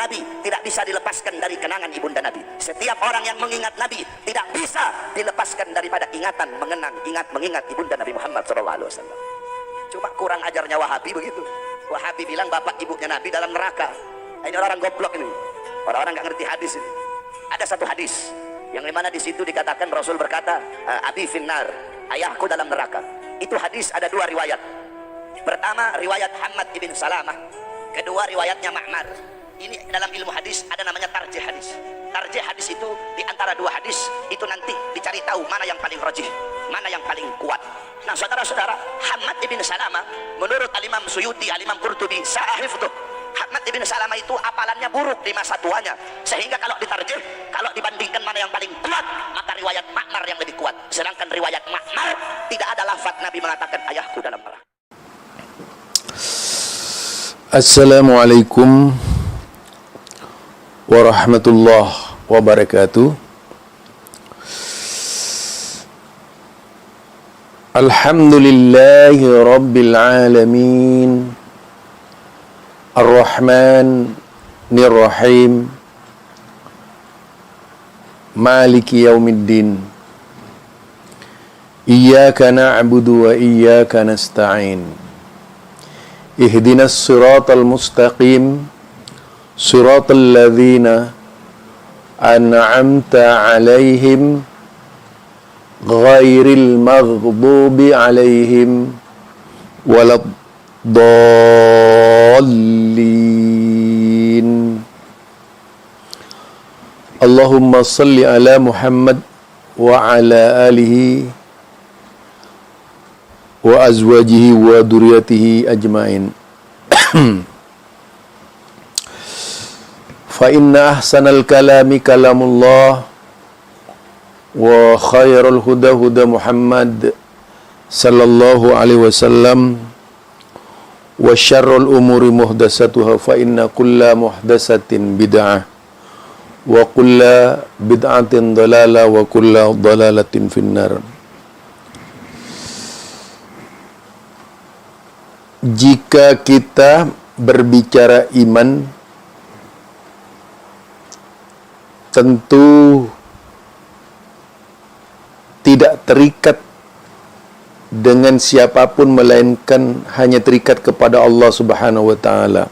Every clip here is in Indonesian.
Nabi tidak bisa dilepaskan dari kenangan ibunda Nabi. Setiap orang yang mengingat Nabi tidak bisa dilepaskan daripada ingatan mengingat ibunda Nabi Muhammad SAW. Cuma kurang ajarnya Wahabi begitu. Wahabi bilang bapak ibunya Nabi dalam neraka. Ini orang goblok ini. Orang-orang nggak ngerti hadis ini. Ada satu hadis yang dimana di situ dikatakan Rasul berkata, Abi finnar, ayahku dalam neraka. Itu hadis ada dua riwayat. Pertama riwayat Hamad ibn Salamah, kedua riwayatnya Ma'mar. Ini dalam ilmu hadis ada namanya tarjih hadis. Tarjih hadis itu di antara dua hadis itu nanti dicari tahu mana yang paling rajih, mana yang paling kuat. Nah saudara-saudara, Hamad ibn Salamah menurut Al-Imam Suyuti, Al-Imam Qurtubi, sahihfutuh, Hamad ibn Salamah itu apalannya buruk di masa tuanya, sehingga kalau ditarjih, kalau dibandingkan mana yang paling kuat, maka riwayat Ma'mar yang lebih kuat. Sedangkan riwayat Ma'mar tidak ada lafaz Nabi mengatakan ayahku dalam neraka. Assalamualaikum warahmatullahi wabarakatuh. Alhamdulillahi rabbil alamin, Ar-Rahmanir Rahim, Maliki yaumiddin. Iyyaka na'budu wa iyyaka nasta'in. Ihdinas siratal mustaqim, siratal ladzina an'amta 'alaihim ghairil maghdubi 'alaihim waladdallin. Allahumma salli ala Muhammad wa ala alihi wa azwajihi wa duriyatihi ajmain. Fa inna ahsanal kalami kalamullah wa khairul huda huda Muhammad sallallahu alaihi wasallam wa syarrul umuri muhdatsatuha fa inna kulla muhdatsatin bid'ah wa kulla bid'atin dhalalah wa kulla dhalalatin finnar. Jika kita berbicara iman, tentu tidak terikat dengan siapapun melainkan hanya terikat kepada Allah Subhanahu wa taala.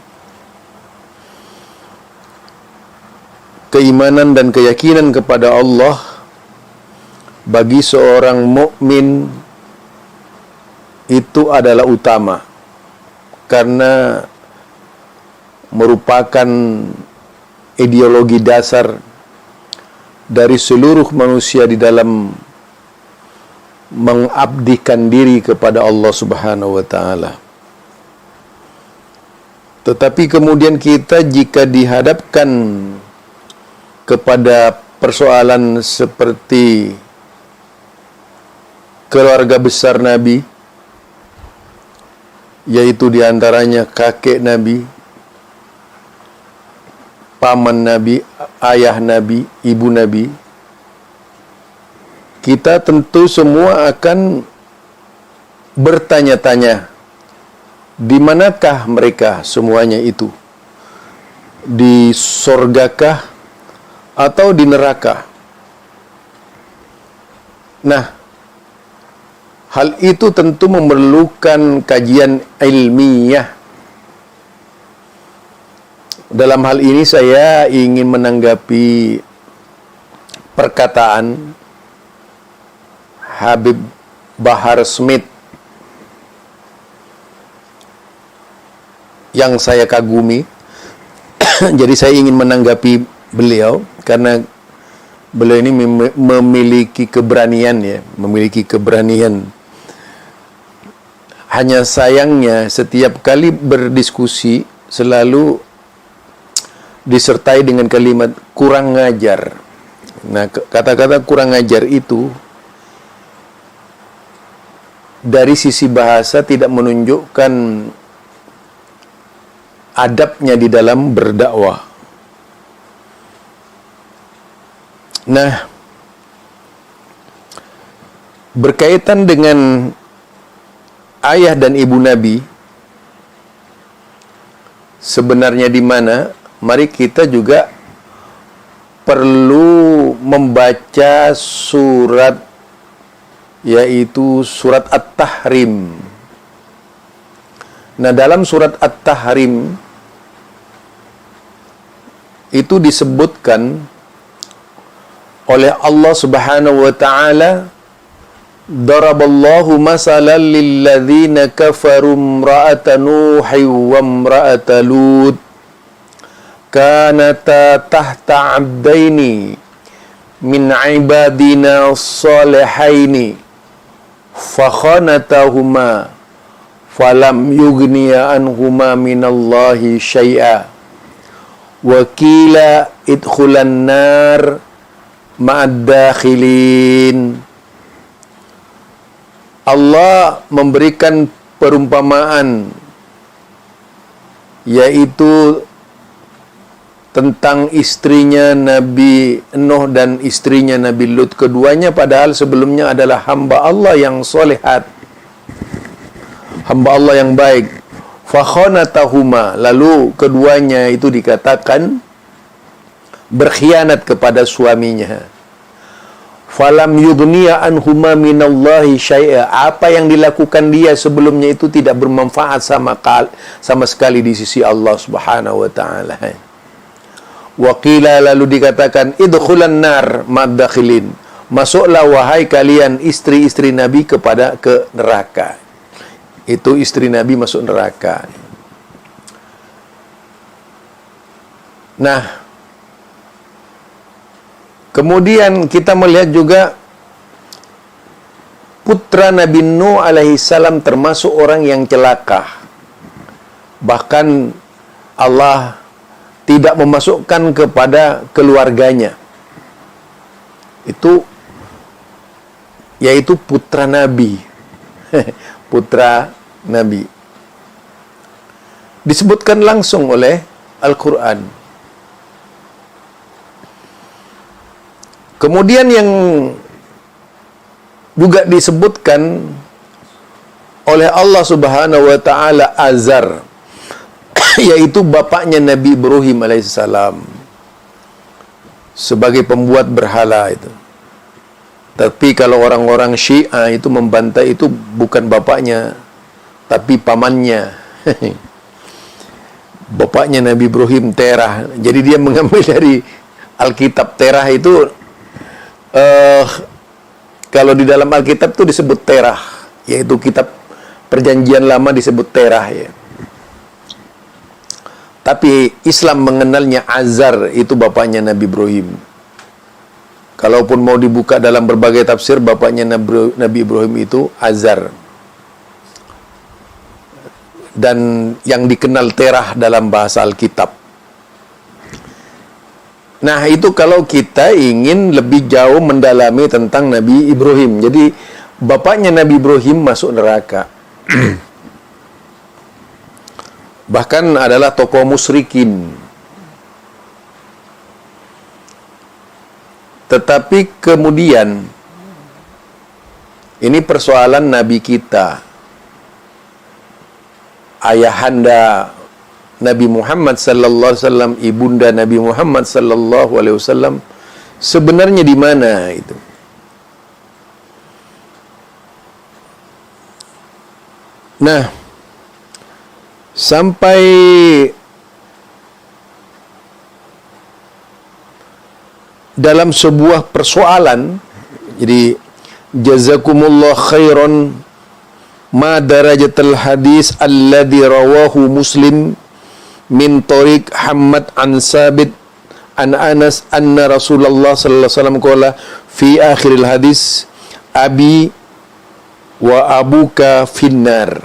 Keimanan dan keyakinan kepada Allah bagi seorang mukmin itu adalah utama, karena merupakan ideologi dasar dari seluruh manusia di dalam mengabdikan diri kepada Allah Subhanahu wa taala. Tetapi kemudian kita jika dihadapkan kepada persoalan seperti keluarga besar Nabi, yaitu diantaranya kakek Nabi, paman Nabi, ayah Nabi, ibu Nabi, kita tentu semua akan bertanya-tanya, di manakah mereka semuanya itu? Di sorgakah atau di neraka? Nah, hal itu tentu memerlukan kajian ilmiah. Dalam hal ini saya ingin menanggapi perkataan Habib Bahar Smith yang saya kagumi. Jadi saya ingin menanggapi beliau karena beliau ini memiliki keberanian ya, memiliki keberanian. Hanya sayangnya setiap kali berdiskusi selalu disertai dengan kalimat kurang ngajar. Nah, kata-kata kurang ngajar itu dari sisi bahasa tidak menunjukkan adabnya di dalam berdakwah. Nah, berkaitan dengan ayah dan ibu Nabi, sebenarnya di mana mari kita juga perlu membaca surat, yaitu surat At-Tahrim. Nah, dalam surat At-Tahrim itu disebutkan oleh Allah Subhanahu wa taala, daraballahu masalan lilladzina kafaru imra'ata nuhi wa imra'ata lut kanata tahta 'abdaini min 'ibadina shalihaini fakhanatahuma falam yughniya anhuma minallahi syai'a wa qila idkhulan nar ma'ad-dakhilin. Allah memberikan perumpamaan, yaitu tentang istrinya Nabi Nuh dan istrinya Nabi Lut. Keduanya padahal sebelumnya adalah hamba Allah yang solehat, hamba Allah yang baik. Fakhanatahuma, lalu keduanya itu dikatakan berkhianat kepada suaminya. Falam yughniya anhuma minallahi syai'a, apa yang dilakukan dia sebelumnya itu tidak bermanfaat sama sekali di sisi Allah Subhanahu wa taala. Wa qila, lalu dikatakan idkhulan nar madakhilin, masuklah wahai kalian istri-istri Nabi ke neraka. Itu istri Nabi masuk neraka. Nah, kemudian kita melihat juga putra Nabi Nuh alaihi salam termasuk orang yang celaka. Bahkan Allah tidak memasukkan kepada keluarganya. Itu yaitu putra Nabi. Putra Nabi. Disebutkan langsung oleh Al-Quran. Kemudian yang juga disebutkan oleh Allah Subhanahu wa taala Azar, yaitu bapaknya Nabi Ibrahim alaihissalam, sebagai pembuat berhala itu. Tapi kalau orang-orang Syiah itu membantai itu bukan bapaknya, tapi pamannya. Bapaknya Nabi Ibrahim Terah. Jadi dia mengambil dari Alkitab. Terah itu kalau di dalam Alkitab itu disebut Terah, yaitu kitab Perjanjian Lama disebut Terah ya. Tapi Islam mengenalnya Azar, itu bapaknya Nabi Ibrahim. Kalaupun mau dibuka dalam berbagai tafsir, bapaknya Nabi Ibrahim itu Azar. Dan yang dikenal Terah dalam bahasa Alkitab. Nah, itu kalau kita ingin lebih jauh mendalami tentang Nabi Ibrahim. Jadi, bapaknya Nabi Ibrahim masuk neraka. Bahkan adalah tokoh musyrikin. Tetapi kemudian, ini persoalan Nabi kita, ayahanda Nabi Muhammad sallallahu alaihi wasallam, ibunda Nabi Muhammad sallallahu alaihi wasallam, sebenarnya di mana itu? Nah, sampai dalam sebuah persoalan, jadi jazakumullah khairan ma darajatul hadis alladhi rawahu Muslim min tariq Hammad an Sabit an Anas anna Rasulullah sallallahu alaihi wasallam qala fi akhiril hadis abi wa abuka finnar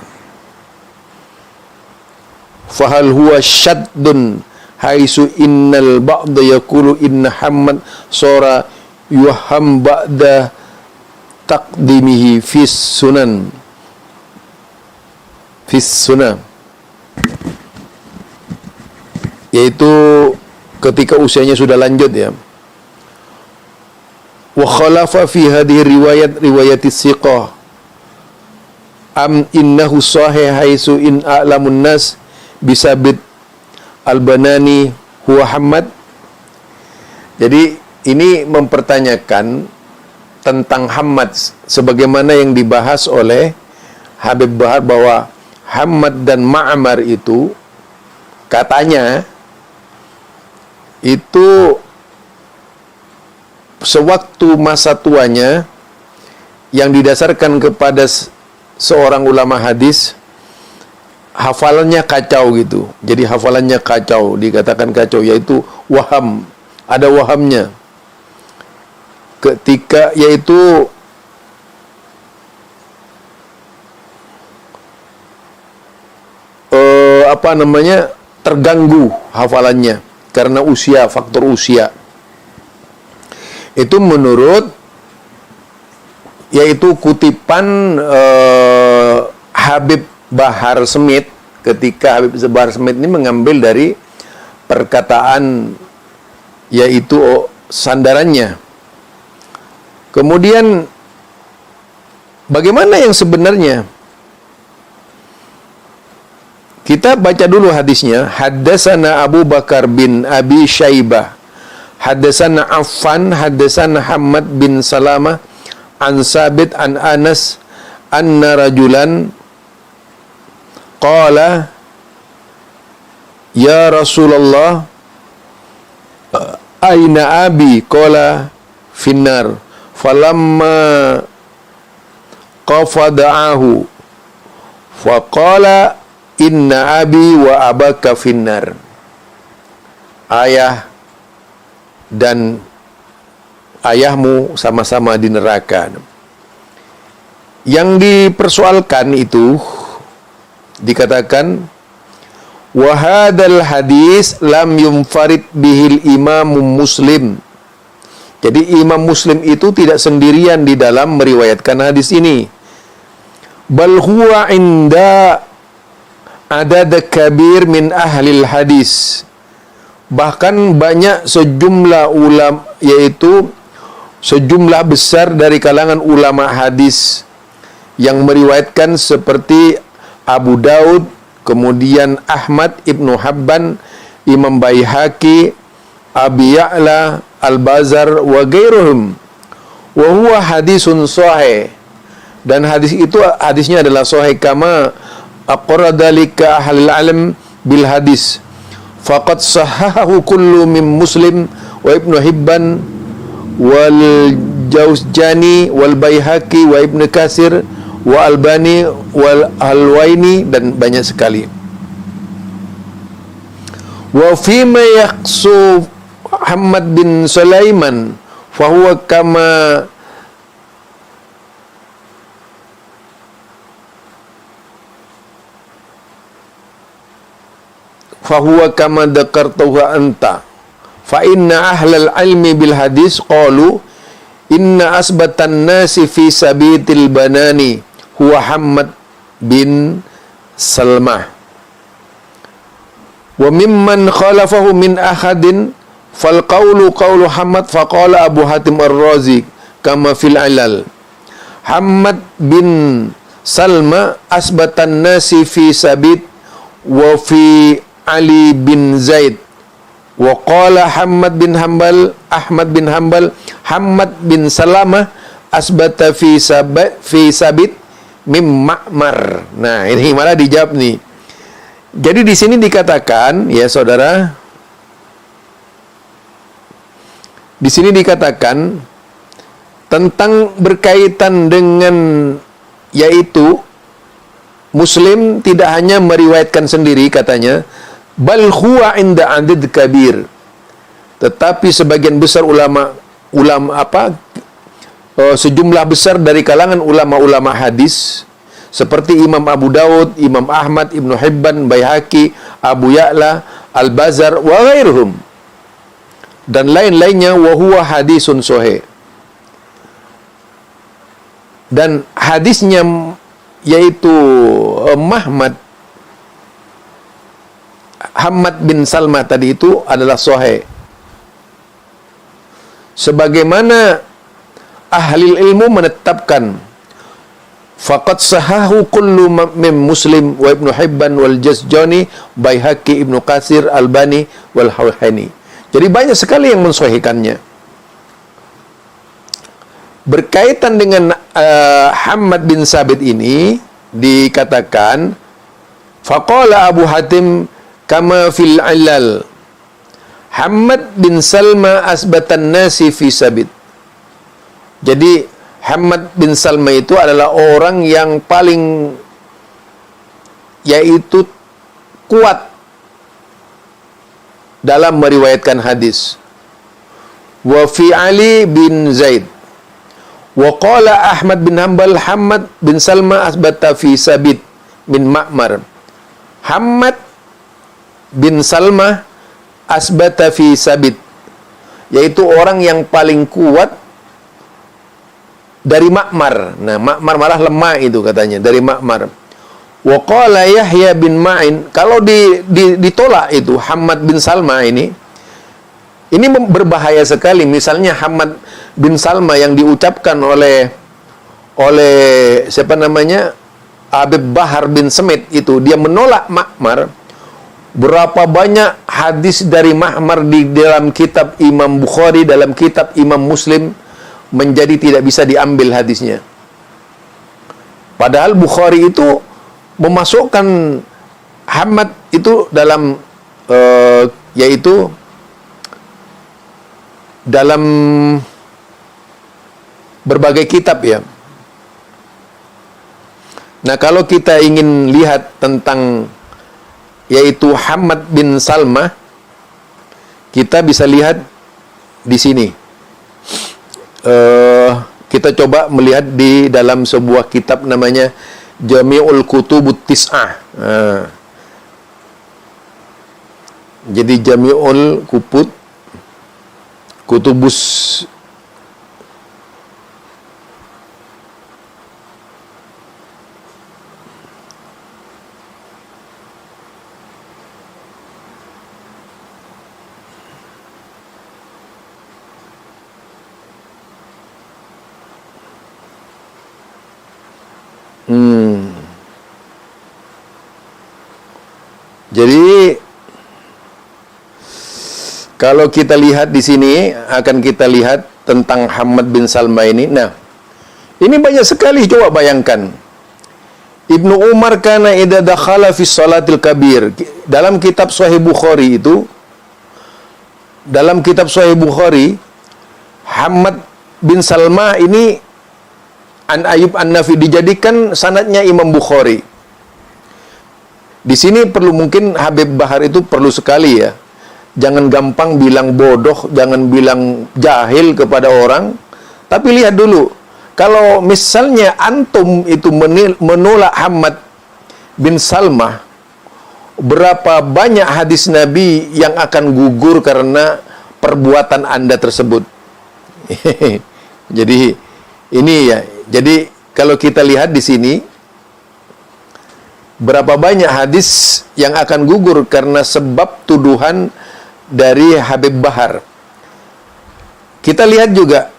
fahal huwa syaddun haisu innal ba'da yaqulu inna Hammad sora yuham ba'da taqdimihi fis sunan yaitu ketika usianya sudah lanjut ya. Wa khalafa fi hadhihi riwayati siqah am innahu sahih haisu in a'lamun nas bisabit Al-Banani huwa Hammad. Jadi ini mempertanyakan tentang Hammad sebagaimana yang dibahas oleh Habib Bahar bahwa Hammad dan Ma'mar itu katanya itu sewaktu masa tuanya yang didasarkan kepada seorang ulama hadis, hafalannya kacau gitu. Jadi hafalannya kacau, dikatakan kacau, yaitu waham, ada wahamnya. Ketika yaitu terganggu hafalannya karena usia, faktor usia. Itu menurut yaitu kutipan Habib Bahar Smith, ketika Habib Bahar Smith ini mengambil dari perkataan yaitu sandarannya. Kemudian bagaimana yang sebenarnya? Kita baca dulu hadisnya. Haddatsana Abu Bakar bin Abi Syaibah, haddatsana Affan, haddatsana Hammad bin Salamah an Sabit an Anas anna rajulan qala ya Rasulullah aina abi qala finnar falamma qafada'ahu faqala inna abi wa abaka finnar. Ayah dan ayahmu sama-sama di neraka. Yang dipersoalkan itu dikatakan wa hadzal hadis lam yunfarid bihil imam Muslim. Jadi Imam Muslim itu tidak sendirian di dalam meriwayatkan hadis ini. Bal huwa inda adad kabir min ahlil hadis. Bahkan banyak sejumlah ulama, yaitu sejumlah besar dari kalangan ulama hadis yang meriwayatkan seperti Abu Daud, kemudian Ahmad Ibnu Habban, Imam Baihaqi, Abi Ya'la, Al-Bazar wa ghairuhum. Wa huwa hadisun sahih. Dan hadis itu hadisnya adalah sahih kama aqra dzalika ahlul ilm bil hadis. Faqad sahahahu kullu min Muslim wa Ibnu Hibban wal Jauzjani wal Baihaqi wa Ibnu Katsir wa Albani wal Alwaini, dan banyak sekali. Wa fi ma yaqsu Muhammad bin Sulaiman fahuwa kama dzakartahu anta fa inna ahlal ilmi bil hadis qalu inna asbatan nasi fi sabitil banani huwa Hammad bin Salmah wa mimman khalafahu min ahadin fal qawlu qawlu Hammad faqala Abu Hatim Ar-Razi kama fil ilal. Hammad bin Salma asbatan nasi fi sabit wa fi Ali bin Zaid wa qala Hammad bin Hanbal Ahmad bin Hanbal Hammad bin Salamah asbata fi sabit mim Ma'mar. Nah, ini malah dijawab nih. Jadi di sini dikatakan, ya saudara, di sini dikatakan tentang berkaitan dengan yaitu Muslim tidak hanya meriwayatkan sendiri katanya, bal huwa inda adid kabir. Tetapi sebagian besar sejumlah besar dari kalangan ulama-ulama hadis seperti Imam Abu Daud, Imam Ahmad, Ibnu Hibban, Baihaqi, Abu Ya'la, Al-Bazar wa ghairuhum, dan lain-lainnya, wa huwa hadisun sahih. Dan hadisnya yaitu Hammad bin Salmah tadi itu adalah sahih. Sebagaimana ahli ilmu menetapkan faqad sahahu kullu min Muslim wa Ibnu Hibban wal Jazjani, Baihaqi, Ibnu Katsir, Albani wal Hawhani. Jadi banyak sekali yang mensahihkannya. Berkaitan dengan Hammad bin Sabit ini dikatakan faqala Abu Hatim kama fil Ilal, Hammad bin Salma asbatan nasi fi Sabit. Jadi Hammad bin Salma itu adalah orang yang paling yaitu kuat dalam meriwayatkan hadis. Wa fi Ali bin Zaid. Wa qala Ahmad bin Hanbal Hammad bin Salma asbata fi Sabit bin Ma'mar. Hammad bin Salma asbata fi Sabit, yaitu orang yang paling kuat dari Ma'mar. Nah, Ma'mar malah lemah itu katanya, dari Ma'mar. Wa qala Yahya bin Ma'in, kalau ditolak itu Hammad bin Salma ini berbahaya sekali. Misalnya Hammad bin Salma yang diucapkan oleh siapa namanya? Habib Bahar bin Semit itu, dia menolak Ma'mar. Berapa banyak hadis dari Ma'mar di dalam kitab Imam Bukhari, dalam kitab Imam Muslim, menjadi tidak bisa diambil hadisnya. Padahal Bukhari itu memasukkan Hammad itu dalam yaitu dalam berbagai kitab ya. Nah, kalau kita ingin lihat tentang yaitu Hammad bin Salma, kita bisa lihat di sini. Kita coba melihat di dalam sebuah kitab namanya Jami'ul Kutubut Tis'ah. Jadi Jami'ul Kutubus Jadi kalau kita lihat di sini, akan kita lihat tentang Hammad bin Salma ini. Nah, ini banyak sekali, coba bayangkan. Ibnu Umar kana idza dakhala fi salatil kabir. Dalam kitab Sahih Bukhari itu, dalam kitab Sahih Bukhari, Hammad bin Salma ini an Ayyub an-Nafi dijadikan sanadnya Imam Bukhari. Di sini perlu, mungkin Habib Bahar itu perlu sekali ya. Jangan gampang bilang bodoh, jangan bilang jahil kepada orang. Tapi lihat dulu, kalau misalnya antum itu menolak Hammad bin Salma, berapa banyak hadis Nabi yang akan gugur karena perbuatan Anda tersebut. Jadi ini ya. Jadi kalau kita lihat di sini, berapa banyak hadis yang akan gugur karena sebab tuduhan dari Habib Bahar. Kita lihat juga,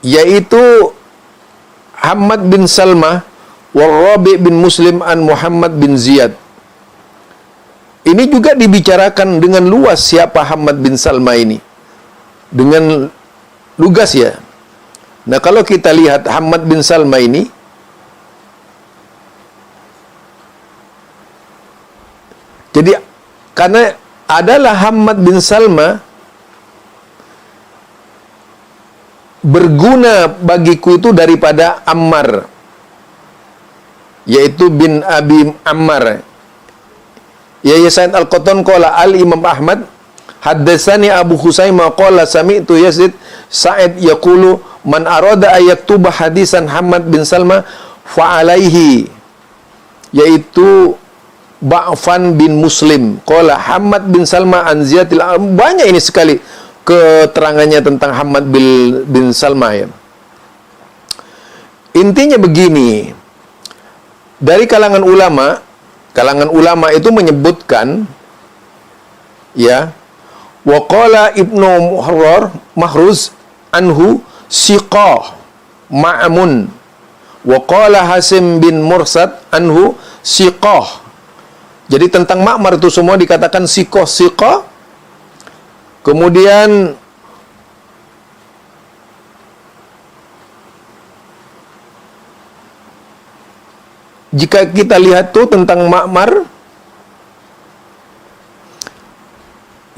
yaitu Hammad bin Salma Rabi bin Muslim an Muhammad bin Ziyad. Ini juga dibicarakan dengan luas siapa Hammad bin Salma ini, dengan lugas ya. Nah, kalau kita lihat Hammad bin Salma ini, jadi karena adalah Hammad bin Salma berguna bagiku itu daripada Ammar, yaitu bin Abi Ammar. Ya Sa'id Al-Qattan qala Al-Imam Ahmad haddatsani Abu Husaimah qala sami'tu Yazid Sa'id yaqulu man arada ayaktuba hadisan Hammad bin Salma fa alaihi, yaitu Ba'fan bin Muslim qala Hammad bin Salma an Ziyadil. Banyak ini sekali keterangannya tentang Hammad bin Salma ya. Intinya begini, dari kalangan ulama itu menyebutkan ya, wa qala Ibnu Mahruz anhu siqah, Ma'mun. Wa qala Hasim bin Mursad anhu siqah. Jadi tentang Ma'mar itu semua dikatakan siqah. Kemudian jika kita lihat tuh tentang Ma'mar,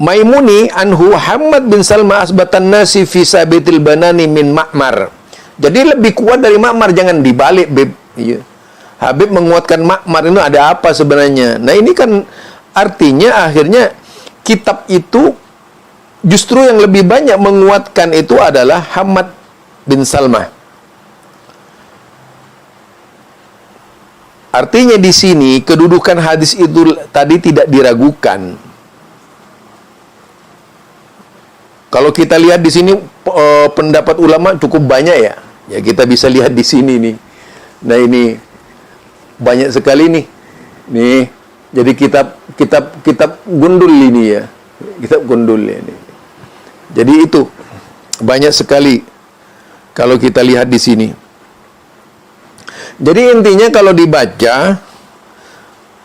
Maimuni anhu Hammad bin Salma asbatan nasi fi sabitil banani min Ma'mar. Jadi lebih kuat dari Ma'mar, jangan dibalik, Beb. Iya. Habib menguatkan Ma'mar itu ada apa sebenarnya? Nah, ini kan artinya akhirnya kitab itu justru yang lebih banyak menguatkan itu adalah Hammad bin Salma. Artinya di sini kedudukan hadis itu tadi tidak diragukan. Kalau kita lihat di sini pendapat ulama cukup banyak ya. Ya kita bisa lihat di sini nih. Nah ini banyak sekali nih. Nih. Jadi kitab gundul ini ya. Kitab gundul ini. Jadi itu banyak sekali kalau kita lihat di sini. Jadi intinya kalau dibaca,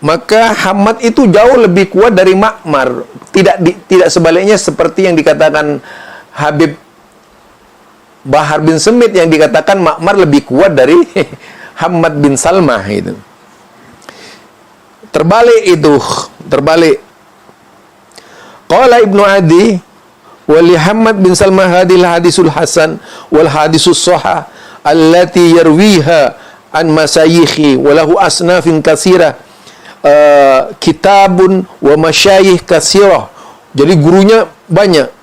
maka Hammad itu jauh lebih kuat dari Ma'mar. Tidak sebaliknya seperti yang dikatakan Habib Bahar bin Semit yang dikatakan Ma'mar lebih kuat dari Hammad bin Salmah itu. Terbalik. Qala Ibnu Adi wa li Hammad bin Salmah hadil hadisul hasan wal hadisus sahah allati yarwiha an masayikhi wa lahu asnafin katsirah kitabun wa masyayikh katsirah. Jadi gurunya banyak.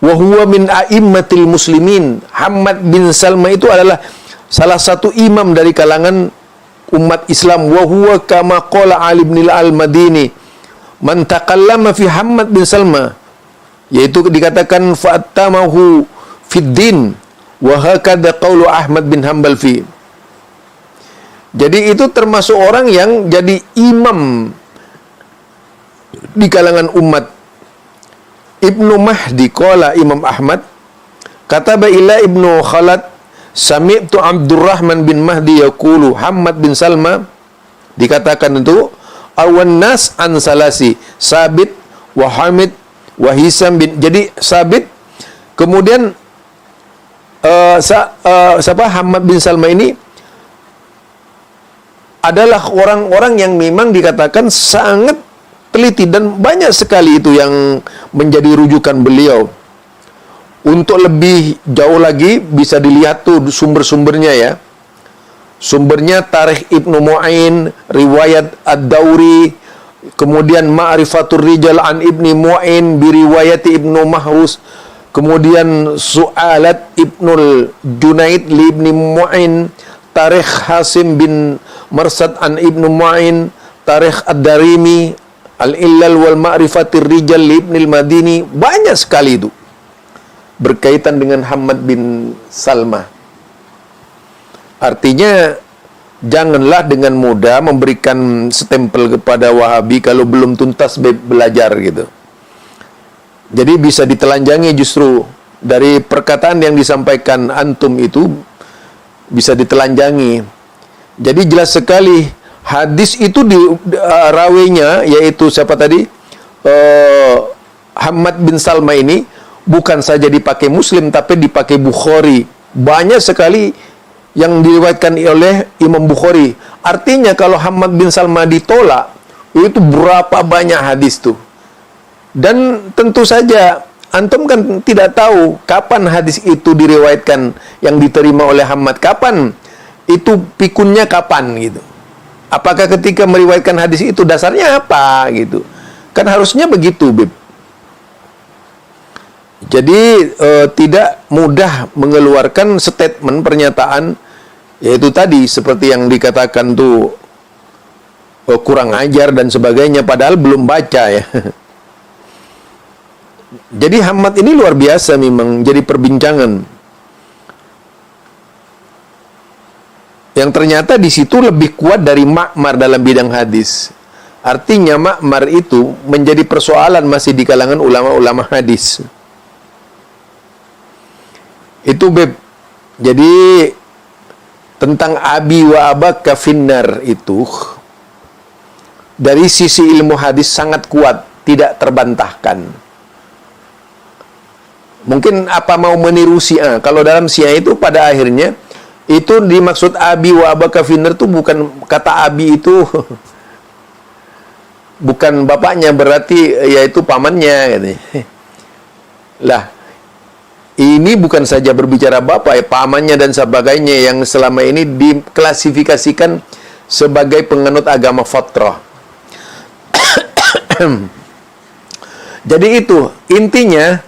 Wa huwa min a'immatil muslimin. Hammad bin Salma itu adalah salah satu imam dari kalangan umat Islam. Wa huwa kama qala Ali bin al-Madini man taqallama fi Hammad bin Salma, yaitu dikatakan fa'tamahu fid din wa hakadha qaulu Ahmad bin Hanbal fi. Jadi itu termasuk orang yang jadi imam di kalangan umat. Ibnu Mahdi qala Imam Ahmad kataba ila Ibnu Khalad sami'tu Abdurrahman bin Mahdi yaqulu Hammad bin Salma, dikatakan itu awan nas an salasi Sabit wa Hamid wa Hisam bin, jadi Sabit kemudian siapa Hammad bin Salma ini adalah orang-orang yang memang dikatakan sangat teliti dan banyak sekali itu yang menjadi rujukan beliau. Untuk lebih jauh lagi bisa dilihat tuh sumber-sumbernya ya. Sumbernya Tarikh Ibnu Mu'in, Riwayat Ad-Dauri, kemudian Ma'rifatur Rijal an Ibni Mu'in biriwayati Ibnu Mahrus, kemudian Su'alat Ibnul Junaid li Ibni Mu'in, Tarikh Hasim bin Marsad an Ibnu Mu'in, Tarikh Ad-Darimi, Al-Illal wal Ma'rifatir Rijal li Ibnil Madini. Banyak sekali itu berkaitan dengan Hammad bin Salma. Artinya janganlah dengan mudah memberikan stempel kepada Wahabi kalau belum tuntas belajar gitu. Jadi bisa ditelanjangi justru dari perkataan yang disampaikan antum itu bisa ditelanjangi. Jadi jelas sekali hadis itu di rawinya yaitu siapa tadi? Hammad bin Salma ini bukan saja dipakai Muslim tapi dipakai Bukhari. Banyak sekali yang diriwayatkan oleh Imam Bukhari. Artinya kalau Hammad bin Salma ditolak, itu berapa banyak hadis tuh. Dan tentu saja antum kan tidak tahu kapan hadis itu diriwayatkan yang diterima oleh Hammad, kapan itu pikunnya kapan gitu. Apakah ketika meriwayatkan hadis itu dasarnya apa gitu. Kan harusnya begitu, Bib. Jadi tidak mudah mengeluarkan statement pernyataan yaitu tadi seperti yang dikatakan tuh kurang ajar dan sebagainya padahal belum baca ya. Jadi Hammad ini luar biasa memang jadi perbincangan. Yang ternyata di situ lebih kuat dari Ma'mar dalam bidang hadis. Artinya Ma'mar itu menjadi persoalan masih di kalangan ulama-ulama hadis. Itu Beb. Jadi tentang abi wa abaka finnar itu dari sisi ilmu hadis sangat kuat, tidak terbantahkan. Mungkin apa mau meniru Syiah? Kalau dalam Syiah itu pada akhirnya itu dimaksud abi wa abaka finnar itu bukan kata abi itu bukan bapaknya, berarti yaitu pamannya gitu. Lah, ini bukan saja berbicara bapak, pamannya dan sebagainya yang selama ini diklasifikasikan sebagai penganut agama fitrah. Jadi itu intinya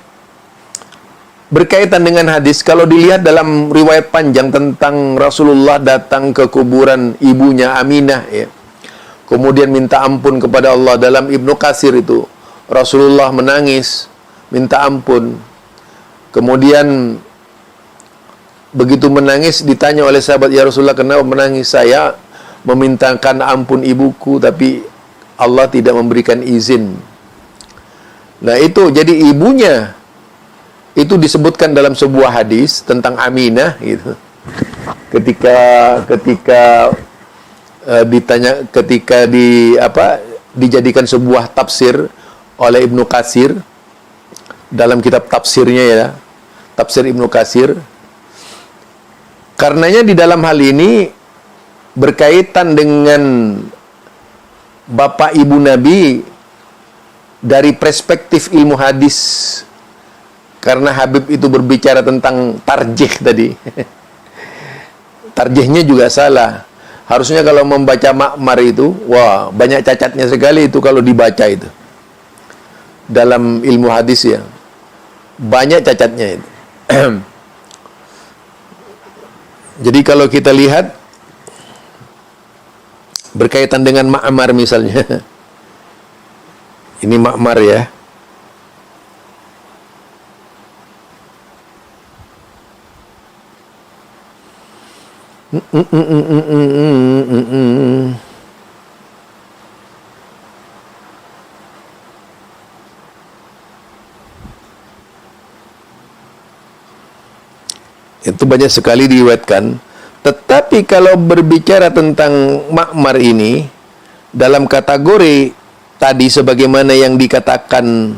berkaitan dengan hadis. Kalau dilihat dalam riwayat panjang tentang Rasulullah datang ke kuburan ibunya Aminah, ya, kemudian minta ampun kepada Allah. Dalam Ibnu Katsir itu Rasulullah menangis minta ampun. Kemudian begitu menangis ditanya oleh sahabat, ya Rasulullah kenapa menangis? Saya memintakan ampun ibuku tapi Allah tidak memberikan izin. Nah itu jadi ibunya itu disebutkan dalam sebuah hadis tentang Aminah gitu. Ketika ditanya, ketika dijadikan sebuah tafsir oleh Ibnu Katsir dalam kitab tafsirnya, ya, tafsir Ibnu Katsir. Karenanya di dalam hal ini berkaitan dengan bapak ibu Nabi dari perspektif ilmu hadis. Karena Habib itu berbicara tentang tarjih tadi. Tarjihnya juga salah. Harusnya kalau membaca Ma'mar itu, wah, banyak cacatnya sekali itu kalau dibaca itu. Dalam ilmu hadis, ya. Banyak cacatnya itu. Jadi kalau kita lihat berkaitan dengan Ma'mar misalnya. Ini Ma'mar, ya. Itu banyak sekali diriwayatkan. Tetapi kalau berbicara tentang Ma'mar ini dalam kategori tadi sebagaimana yang dikatakan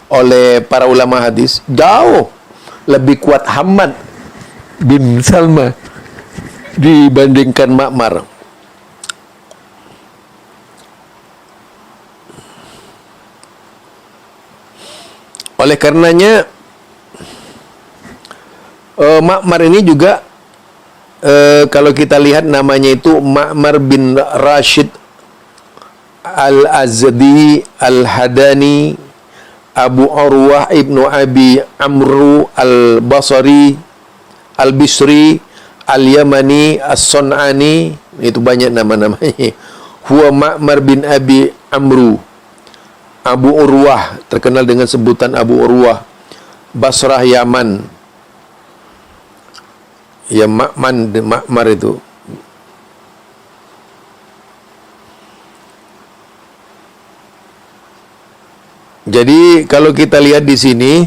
oleh para ulama hadis, jauh lebih kuat Hammad bin Salma dibandingkan Ma'mar. Oleh karenanya Ma'mar ini juga kalau kita lihat namanya itu Ma'mar bin Rashid Al-Azdi Al-Hadani Abu Urwah Ibnu Abi Amru Al-Basri Al-Bisri Al-Yamani As-Sun'ani, itu banyak nama-namanya. Huwa Ma'mar bin Abi Amru Abu Urwah, terkenal dengan sebutan Abu Urwah, Basrah Yaman. Ya, Ma'mar itu. Jadi kalau kita lihat di sini,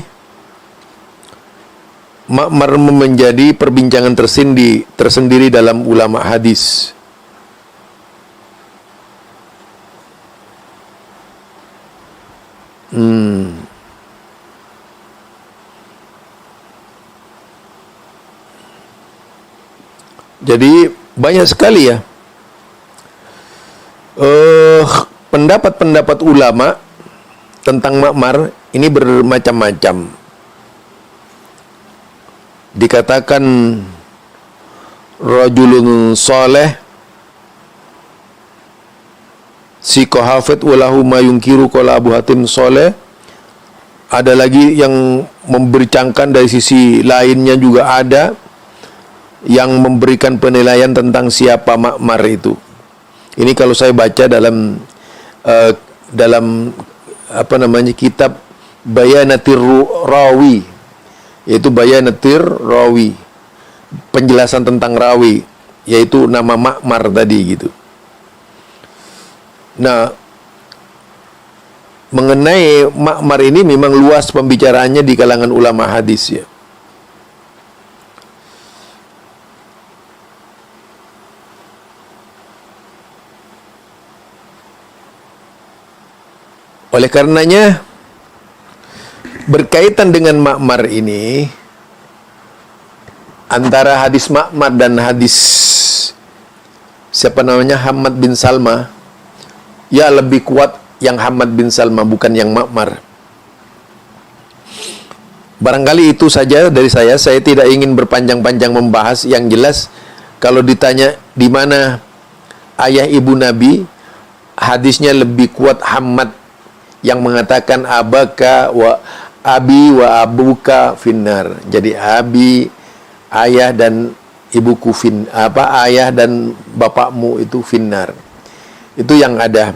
Ma'mar menjadi perbincangan tersendiri dalam ulama hadis. Jadi banyak sekali, ya, pendapat-pendapat ulama tentang Ma'mar ini bermacam-macam. Dikatakan rajulun saleh siqah hafid walahu ma yungkiru qala Abu Hatim saleh. Ada lagi yang membercangkan dari sisi lainnya, juga ada yang memberikan penilaian tentang siapa Ma'mar itu. Ini kalau saya baca dalam kitab Bayanatir Rawi, yaitu Bayanatir Rawi, penjelasan tentang rawi, yaitu nama Ma'mar tadi gitu. Nah, mengenai Ma'mar ini memang luas pembicaraannya di kalangan ulama hadis, ya. Oleh karenanya, berkaitan dengan Ma'mar ini, antara hadis Ma'mar dan hadis siapa namanya Hammad bin Salma, ya lebih kuat yang Hammad bin Salma, bukan yang Ma'mar. Barangkali itu saja dari saya. Saya tidak ingin berpanjang-panjang membahas. Yang jelas, kalau ditanya di mana ayah ibu Nabi, hadisnya lebih kuat Hammad yang mengatakan abaka wa abi wa abuka finnar. Jadi abi, ayah dan ibuku ayah dan bapakmu itu finnar. Itu yang ada.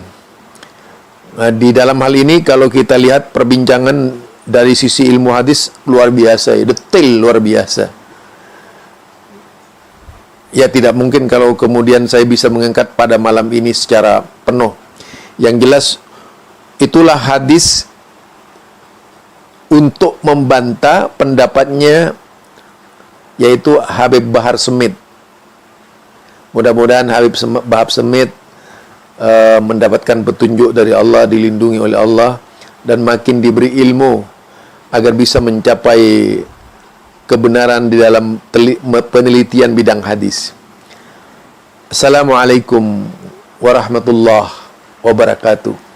Nah, di dalam hal ini kalau kita lihat perbincangan dari sisi ilmu hadis luar biasa, detail luar biasa. Ya, tidak mungkin kalau kemudian saya bisa mengangkat pada malam ini secara penuh. Yang jelas, itulah hadis untuk membantah pendapatnya, yaitu Habib Bahar Smith. Mudah-mudahan Habib Bahar Smith mendapatkan petunjuk dari Allah, dilindungi oleh Allah, dan makin diberi ilmu agar bisa mencapai kebenaran di dalam penelitian bidang hadis. Assalamualaikum warahmatullahi wabarakatuh.